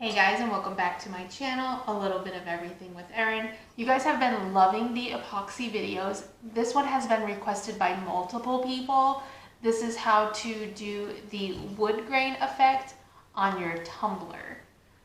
Hey guys, and welcome back to my channel, A Little Bit of Everything with Erin. You guys have been loving the epoxy videos. This one has been requested by multiple people. This is how to do the wood grain effect on your tumbler.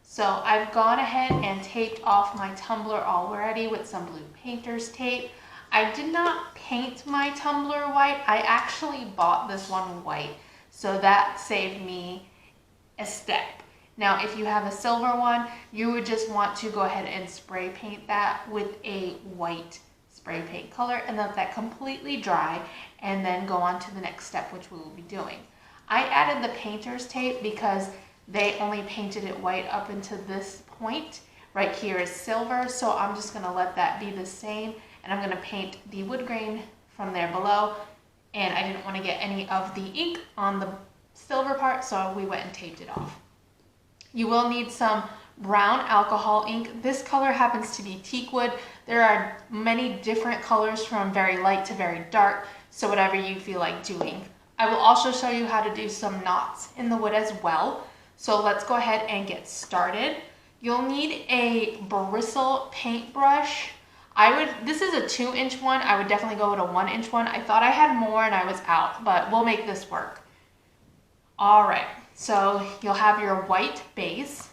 So I've gone ahead and taped off my tumbler already with some blue painter's tape. I did not paint my tumbler white. I actually bought this one white, so that saved me a step. Now, if you have a silver one, you would just want to go ahead and spray paint that with a white spray paint color and let that completely dry and then go on to the next step, which we will be doing. I added the painter's tape because they only painted it white up into this point. Right here is silver, so I'm just gonna let that be the same, and I'm gonna paint the wood grain from there below, and I didn't want to get any of the ink on the silver part, so we went and taped it off. You will need some brown alcohol ink. This color happens to be teak wood. There are many different colors from very light to very dark, so whatever you feel like doing. I will also show you how to do some knots in the wood as well. So let's go ahead and get started. You'll need a bristle paintbrush. This is a 2-inch one. I would definitely go with a 1-inch one. I thought I had more and I was out, but we'll make this work. All right. So you'll have your white base,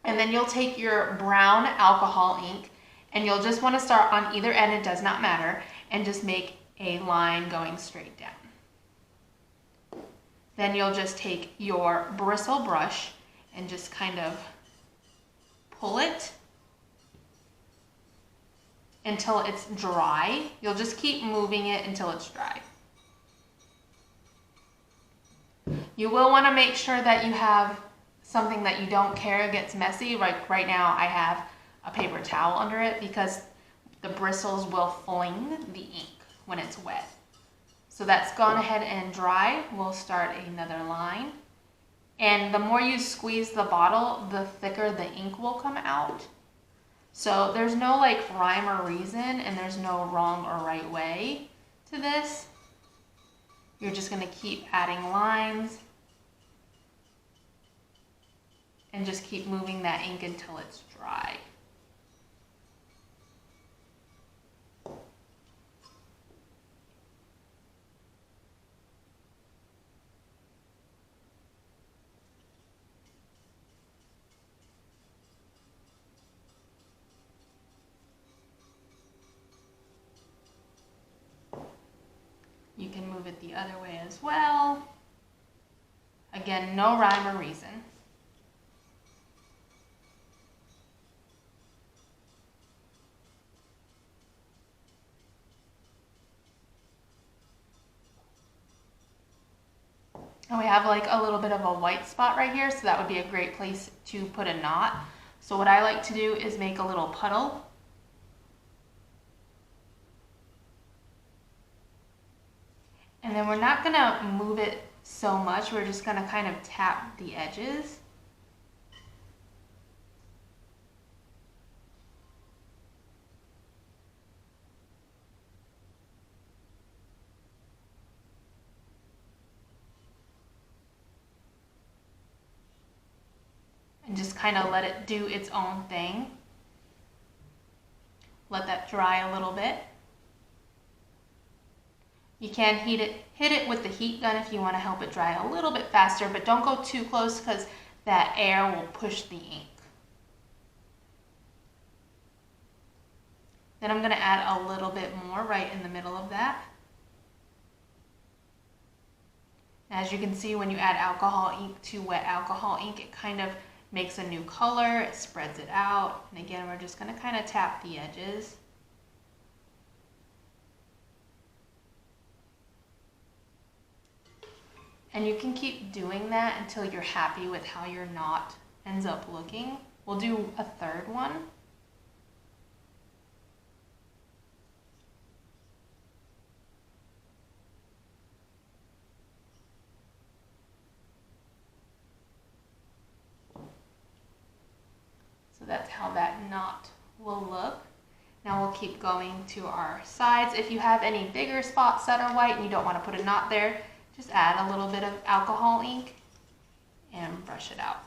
and then you'll take your brown alcohol ink, and you'll just want to start on either end, it does not matter, and just make a line going straight down. Then you'll just take your bristle brush and just kind of pull it until it's dry. You'll just keep moving it until it's dry. You will want to make sure that you have something that you don't care gets messy. Like right now I have a paper towel under it because the bristles will fling the ink when it's wet. So that's gone ahead and dry. We'll start another line. And the more you squeeze the bottle, the thicker the ink will come out. So there's no like rhyme or reason, and there's no wrong or right way to this. You're just going to keep adding lines and just keep moving that ink until it's dry. You can move it the other way as well. Again, no rhyme or reason. And we have like a little bit of a white spot right here, so that would be a great place to put a knot. So what I like to do is make a little puddle. And then we're not gonna move it so much, we're just gonna kind of tap the edges. And just kind of let it do its own thing. Let that dry a little bit. You can hit it with the heat gun if you want to help it dry a little bit faster, but don't go too close because that air will push the ink. Then I'm going to add a little bit more right in the middle of that. As you can see, when you add alcohol ink to wet alcohol ink, it kind of makes a new color, it spreads it out, and again we're just going to kind of tap the edges. And you can keep doing that until you're happy with how your knot ends up looking. We'll do a third one. So that's how that knot will look. Now we'll keep going to our sides. If you have any bigger spots that are white and you don't want to put a knot there, just add a little bit of alcohol ink and brush it out.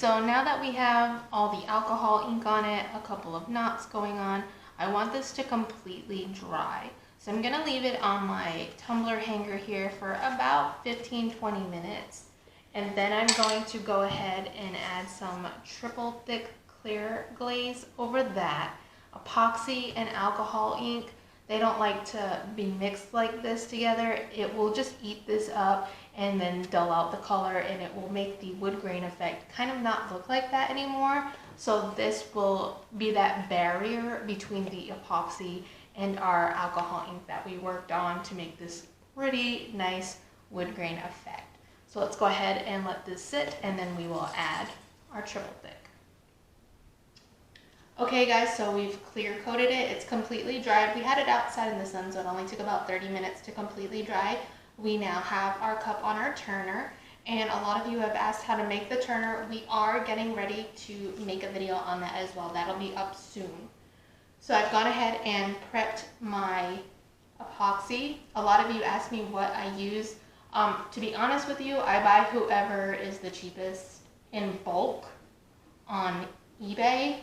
so now that we have all the alcohol ink on it, a couple of knots going on, I want this to completely dry. So I'm gonna leave it on my tumbler hanger here for about 15-20 minutes. And then I'm going to go ahead and add some triple thick clear glaze over that. Epoxy and alcohol ink, they don't like to be mixed like this together. It will just eat this up and then dull out the color, and it will make the wood grain effect kind of not look like that anymore. So this will be that barrier between the epoxy and our alcohol ink that we worked on to make this pretty nice wood grain effect. So let's go ahead and let this sit, and then we will add our triple thick. Okay guys, so we've clear coated it. It's completely dried. We had it outside in the sun, so it only took about 30 minutes to completely dry. We now have our cup on our turner, and a lot of you have asked how to make the turner. We are getting ready to make a video on that as well. That'll be up soon. So I've gone ahead and prepped my epoxy. A lot of you asked me what I use. To be honest with you, I buy whoever is the cheapest in bulk on eBay.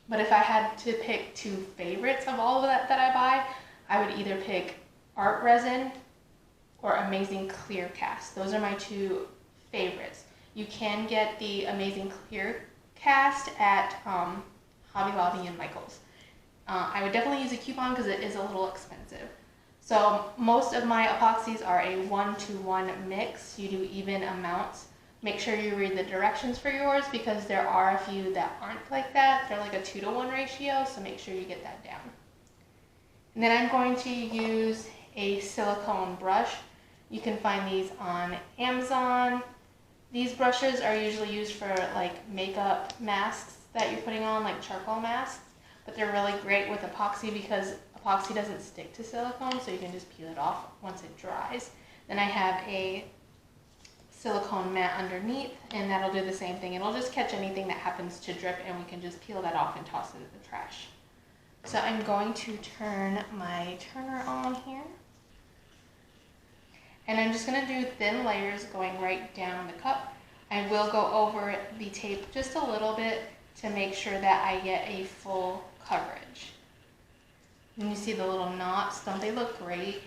But if I had to pick two favorites of all of that I buy, I would either pick Art Resin or Amazing Clear Cast. Those are my two favorites. You can get the Amazing Clear Cast at Hobby Lobby and Michael's. I would definitely use a coupon because it is a little expensive. So most of my epoxies are a 1-to-1 mix. You do even amounts. Make sure you read the directions for yours because there are a few that aren't like that. They're like a 2-to-1 ratio, so make sure you get that down. And then I'm going to use a silicone brush. You can find these on Amazon. These brushes are usually used for like makeup masks that you're putting on, like charcoal masks, but they're really great with epoxy because epoxy doesn't stick to silicone, so you can just peel it off once it dries. Then I have a silicone mat underneath, and that'll do the same thing. It'll just catch anything that happens to drip, and we can just peel that off and toss it in the trash. So I'm going to turn my turner on here, and I'm just going to do thin layers going right down the cup. I will go over the tape just a little bit to make sure that I get a full coverage. And you see the little knots, don't they look great?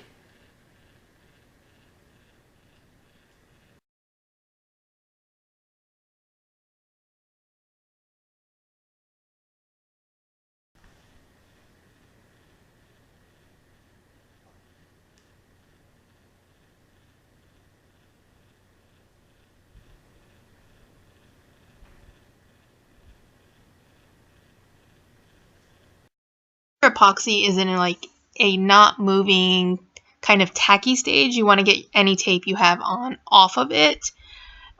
Epoxy is in like a not moving kind of tacky stage. You want to get any tape you have on off of it.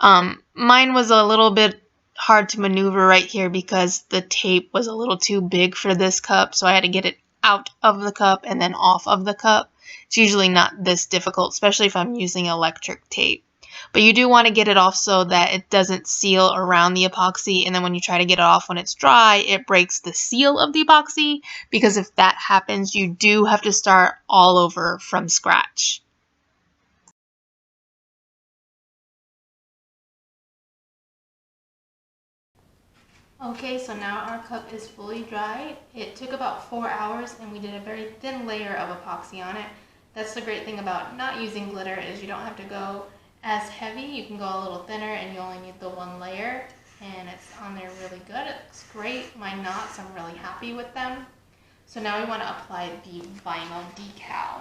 Mine was a little bit hard to maneuver right here because the tape was a little too big for this cup, so I had to get it out of the cup and then off of the cup. It's usually not this difficult, especially if I'm using electric tape. But you do want to get it off so that it doesn't seal around the epoxy, and then when you try to get it off when it's dry, it breaks the seal of the epoxy, because if that happens, you do have to start all over from scratch. Okay, so now our cup is fully dry. It took about 4 hours, and we did a very thin layer of epoxy on it. That's the great thing about not using glitter, is you don't have to go as heavy. You can go a little thinner, and you only need the one layer, and it's on there really good. It looks great. My knots, I'm really happy with them. So now we want to apply the vinyl decal.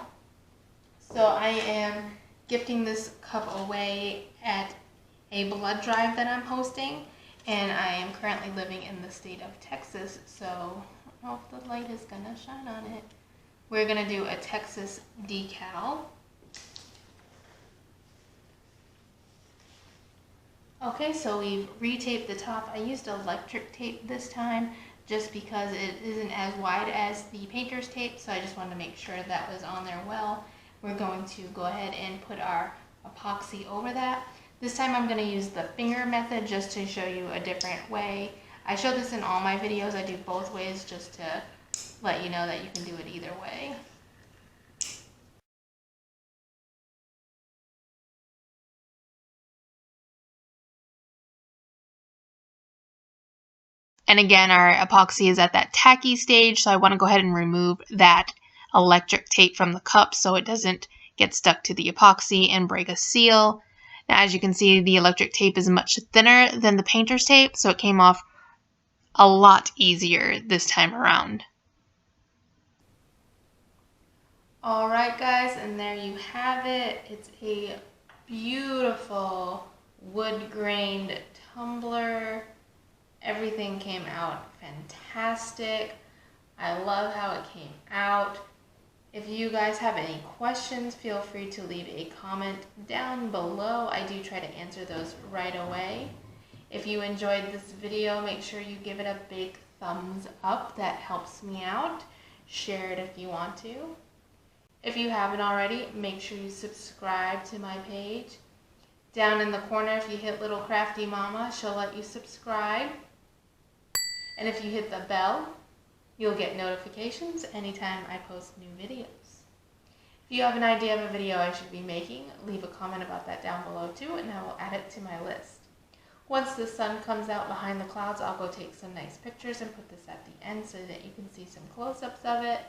So I am gifting this cup away at a blood drive that I'm hosting, and I am currently living in the state of Texas, so I don't know if the light is gonna shine on it. We're gonna do a Texas decal. Okay, so we've retaped the top. I used electric tape this time just because it isn't as wide as the painter's tape, so I just wanted to make sure that was on there well. We're going to go ahead and put our epoxy over that. This time I'm going to use the finger method just to show you a different way. I show this in all my videos. I do both ways just to let you know that you can do it either way. And again, our epoxy is at that tacky stage, so I want to go ahead and remove that electric tape from the cup so it doesn't get stuck to the epoxy and break a seal. Now, as you can see, the electric tape is much thinner than the painter's tape, so it came off a lot easier this time around. Alright guys, and there you have it. It's a beautiful wood-grained tumbler. Everything came out fantastic. I love how it came out. If you guys have any questions, feel free to leave a comment down below. I do try to answer those right away. If you enjoyed this video, make sure you give it a big thumbs up. That helps me out. Share it if you want to. If you haven't already, make sure you subscribe to my page. Down in the corner, if you hit little crafty mama, she'll let you subscribe. And if you hit the bell, you'll get notifications anytime I post new videos. If you have an idea of a video I should be making, leave a comment about that down below too, and I will add it to my list. Once the sun comes out behind the clouds, I'll go take some nice pictures and put this at the end so that you can see some close-ups of it.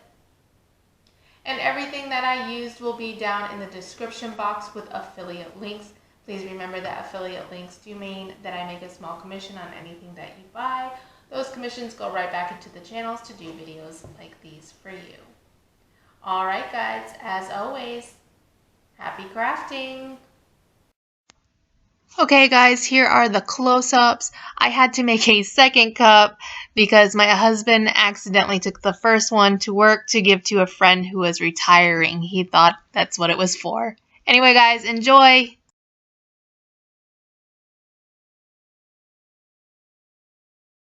And everything that I used will be down in the description box with affiliate links. Please remember that affiliate links do mean that I make a small commission on anything that you buy. Those commissions go right back into the channels to do videos like these for you. Alright guys, as always, happy crafting! Okay guys, here are the close-ups. I had to make a second cup because my husband accidentally took the first one to work to give to a friend who was retiring. He thought that's what it was for. Anyway guys, enjoy!